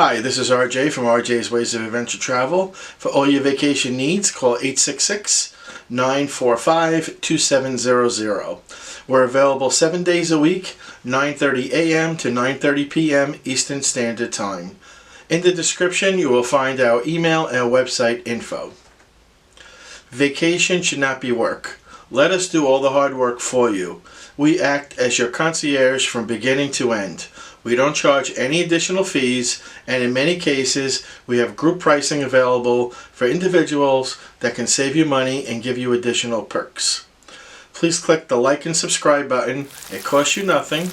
Hi, this is RJ from RJ's Ways of Adventure Travel. For all your vacation needs, call 866-945-2700. We're available 7 days a week, 9:30 a.m. to 9:30 p.m. Eastern Standard Time. In the description, you will find our email and website info. Vacation should not be work. Let us do all the hard work for you. We act as your concierge from beginning to end. We don't charge any additional fees, and in many cases, we have group pricing available for individuals that can save you money and give you additional perks. Please click the like and subscribe button. It costs you nothing.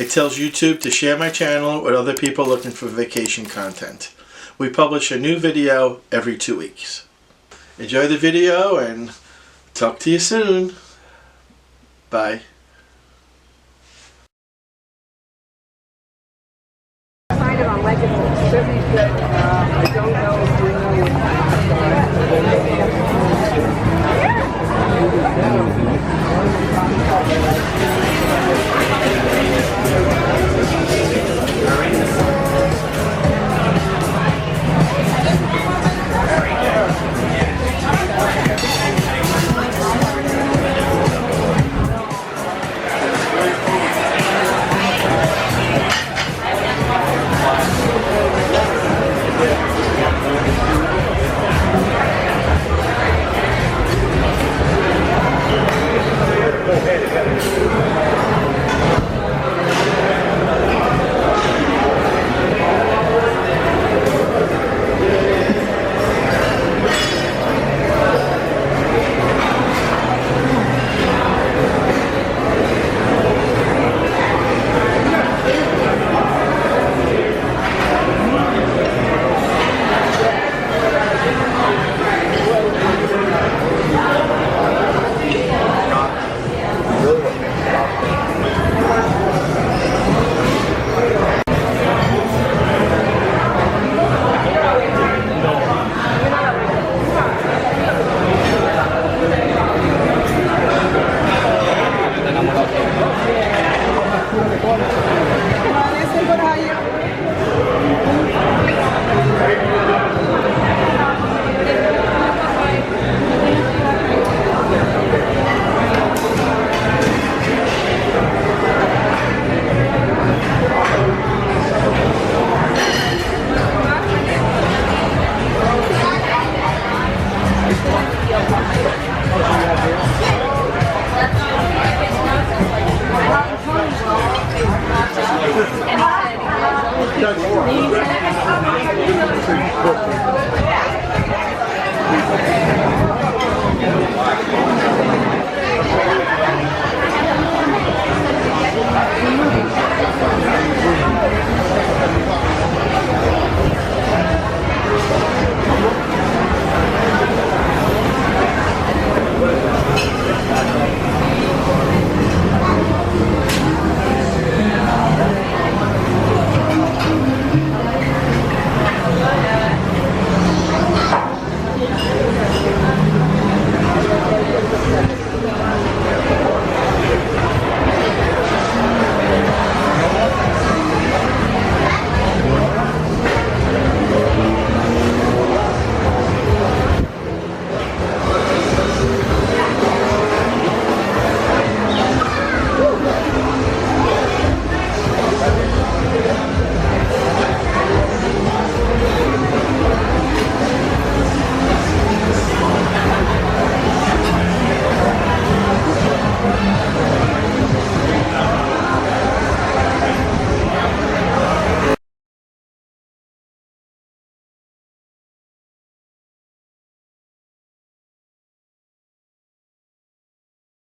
It tells YouTube to share my channel with other people looking for vacation content. We publish a new video every 2 weeks. Enjoy the video and talk to you soon. Bye. I don't know if you That's